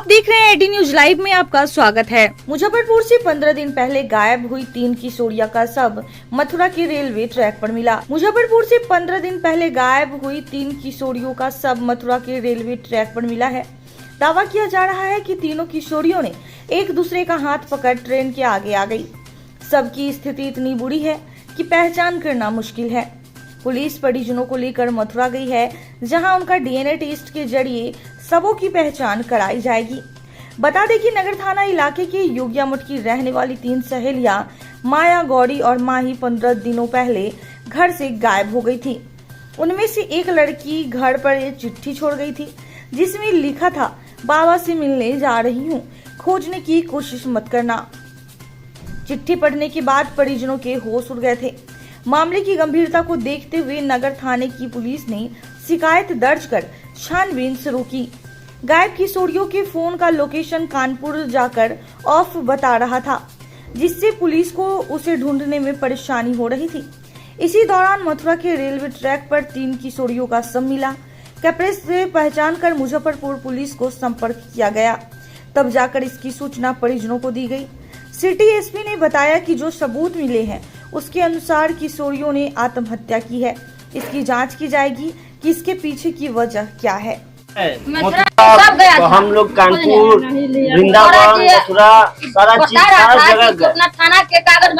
आप देख रहे हैं एडी न्यूज लाइव में आपका स्वागत है। मुजफ्फरपुर से 15 दिन पहले गायब हुई 3 किशोरियों का शव मथुरा के रेलवे ट्रैक पर मिला। मुजफ्फरपुर से 15 दिन पहले गायब हुई 3 किशोरियों का शव मथुरा के रेलवे ट्रैक पर मिला है। दावा किया जा रहा है कि तीनों किशोरियों ने एक दूसरे का हाथ पकड़ ट्रेन के आगे आ गई। शव की स्थिति इतनी बुरी है कि पहचान करना मुश्किल है। पुलिस परिजनों को लेकर मथुरा गई है, जहां उनका डीएनए टेस्ट के जरिए सबों की पहचान कराई जाएगी। बता दें कि नगर थाना इलाके के योगिया मठ की रहने वाली 3 सहेलियां माया, गौरी और माही 15 दिनों पहले घर से गायब हो गई थी। उनमें से एक लड़की घर पर एक चिट्ठी छोड़ गई थी, जिसमें लिखा था, बाबा से मिलने जा रही हूँ, खोजने की कोशिश मत करना। चिट्ठी पढ़ने के बाद परिजनों के होश उड़ गए थे। मामले की गंभीरता को देखते हुए नगर थाने की पुलिस ने शिकायत दर्ज कर छानबीन शुरू की। गायब किशोरियों के फोन का लोकेशन कानपुर जाकर ऑफ बता रहा था, जिससे पुलिस को उसे ढूंढने में परेशानी हो रही थी। इसी दौरान मथुरा के रेलवे ट्रैक पर 3 किशोरियों का शव मिला। कैप्रेस से पहचान कर मुजफ्फरपुर पुलिस को संपर्क किया गया, तब जाकर इसकी सूचना परिजनों को दी गई। सिटी एसपी ने बताया कि जो सबूत मिले हैं उसके अनुसार किशोरियों ने आत्महत्या की है। इसकी जांच की जाएगी कि इसके पीछे की वजह क्या है। तो हम लोग कानपुर, वृंदावन, मथुरा, सारा चीज सारा जगह गए।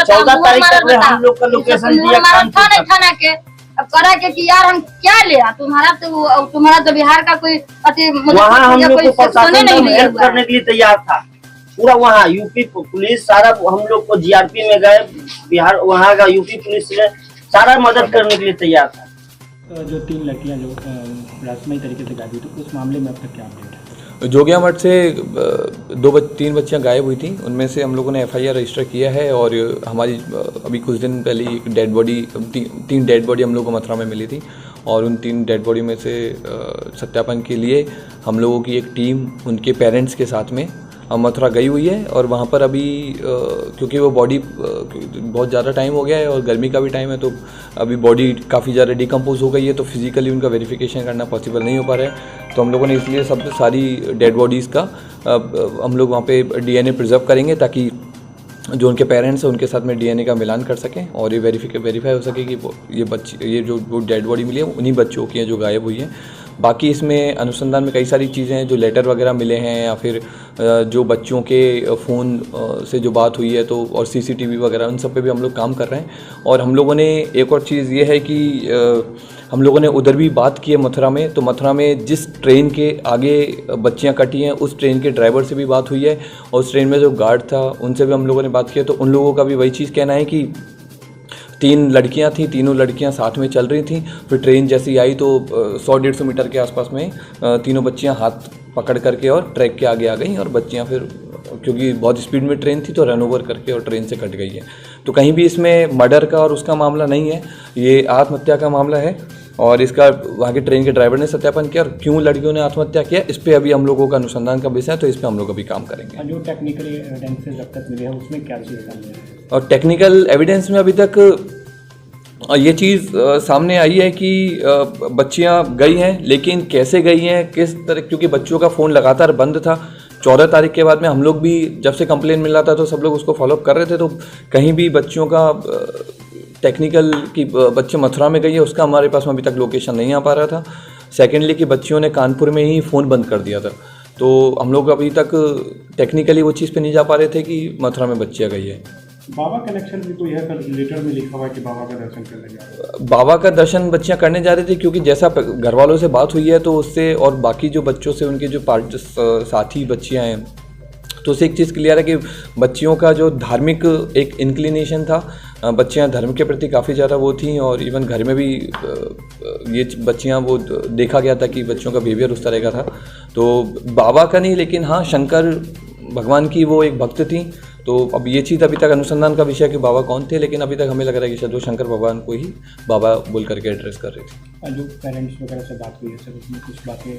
14 तारीख तक में हम लोग का लोकेशन दिया थाना के। अब करा के कि यार हम क्या ले तुम्हारा तो बिहार का कोई वहाँ हम लोग को प्रशासन हेल्प करने के लिए तैयार था। पूरा वहाँ यूपी पुलिस सारा हम लोग को जीआरपी में गए, बिहार वहाँ का यूपी पुलिस ने सारा मदद करने के लिए तैयार था। जो 3 लड़कियां जो रहस्यमयी तरीके से गायब हुई थी, उस मामले में अब तक क्या अपडेट है? जोगिया मठ से 3 बच्चियां गायब हुई थी। उनमें से हम लोगों ने एफआईआर रजिस्टर किया है और हमारी अभी कुछ दिन पहले एक डेड बॉडी 3 डेड बॉडी हम लोग को मथुरा में मिली थी और उन 3 डेड बॉडी में से सत्यापन के लिए हम लोगों की एक टीम उनके पेरेंट्स के साथ में मथुरा गई हुई है। और वहाँ पर अभी क्योंकि वो बॉडी बहुत ज़्यादा टाइम हो गया है और गर्मी का भी टाइम है, तो अभी बॉडी काफ़ी ज़्यादा डिकम्पोज हो गई है, तो फिज़िकली उनका वेरिफिकेशन करना पॉसिबल नहीं हो पा रहा है। तो हम लोगों ने इसलिए सारी डेड बॉडीज़ का हम लोग वहाँ पे डीएनए प्रिजर्व करेंगे, ताकि जो उनके पेरेंट्स हैं उनके साथ में डीएनए का मिलान कर सकें और ये वेरीफाई हो सके कि ये जो डेड बॉडी मिली है उन्हीं बच्चों की हैं जो गायब हुई हैं। बाकी इसमें अनुसंधान में कई सारी चीज़ें हैं, जो लेटर वगैरह मिले हैं या फिर जो बच्चों के फ़ोन से जो बात हुई है तो और सीसीटीवी वगैरह उन सब पे भी हम लोग काम कर रहे हैं। और हम लोगों ने एक और चीज़ ये है कि हम लोगों ने उधर भी बात की है मथुरा में, तो मथुरा में जिस ट्रेन के आगे बच्चियां कटी हैं उस ट्रेन के ड्राइवर से भी बात हुई है और उस ट्रेन में जो गार्ड था उनसे भी हम लोगों ने बात की है। तो उन लोगों का भी वही चीज़ कहना है कि 3 लड़कियां थीं, तीनों लड़कियां साथ में चल रही थीं। फिर ट्रेन जैसी आई तो 100-150 मीटर के आसपास में तीनों बच्चियां हाथ पकड़ करके और ट्रैक के आगे आ गई और बच्चियां फिर क्योंकि बहुत स्पीड में ट्रेन थी तो रन ओवर करके और ट्रेन से कट गई है। तो कहीं भी इसमें मर्डर का और उसका मामला नहीं है, ये आत्महत्या का मामला है और इसका वहाँ के ट्रेन के ड्राइवर ने सत्यापन किया। और क्यों लड़कियों ने आत्महत्या किया इस पर अभी हम लोगों का अनुसंधान का विषय है, तो इस पर हम लोग अभी काम करेंगे। जो टेक्निकल एविडेंसेस अब तक मिले हैं उसमें क्या चीज़ सामने है? और टेक्निकल एविडेंस में अभी तक ये चीज़ सामने आई है कि बच्चियां गई हैं, लेकिन कैसे गई हैं, किस तरह, क्योंकि बच्चों का फ़ोन लगातार बंद था। 14 तारीख के बाद में हम लोग भी जब से कंप्लेन मिला था तो सब लोग उसको फॉलोअप कर रहे थे, तो कहीं भी बच्चियों का टेक्निकल कि बच्चे मथुरा में गई है उसका हमारे पास में अभी तक लोकेशन नहीं आ पा रहा था। सेकेंडली कि बच्चियों ने कानपुर में ही फ़ोन बंद कर दिया था, तो हम लोग अभी तक टेक्निकली वो चीज़ पे नहीं जा पा रहे थे कि मथुरा में बच्चियाँ गई है। बाबा कनेक्शन भी कोई है? लेटर में लिखा हुआ है कि बाबा का दर्शन करने जा रहे हैं। बाबा का दर्शन बच्चियां करने जा रही थी, क्योंकि जैसा घर वालों से बात हुई है तो उससे और बाकी जो बच्चों से उनके जो साथी बच्चियां हैं तो उससे एक चीज़ क्लियर है कि बच्चियों का जो धार्मिक एक इंक्लिनेशन था, बच्चियां धर्म के प्रति काफ़ी ज़्यादा वो थी और इवन घर में भी ये बच्चियां वो देखा गया था कि बच्चों का बिहेवियर उस तरह का था। तो बाबा का नहीं, लेकिन हाँ शंकर भगवान की वो एक भक्त थी। तो अब ये चीज़ अभी तक अनुसंधान का विषय कि बाबा कौन थे, लेकिन अभी तक हमें लग रहा है कि शायद वो शंकर भगवान को ही बाबा बोल करके एड्रेस कर रही थी। जो पेरेंट्स वगैरह से बात हुई है सर, उसमें कुछ बातें?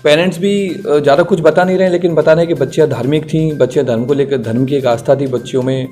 पेरेंट्स भी ज़्यादा कुछ बता नहीं रहे, लेकिन बता रहे हैं कि बच्चियाँ धार्मिक थीं, बच्चियाँ धर्म को लेकर, धर्म की एक आस्था थी बच्चियों में।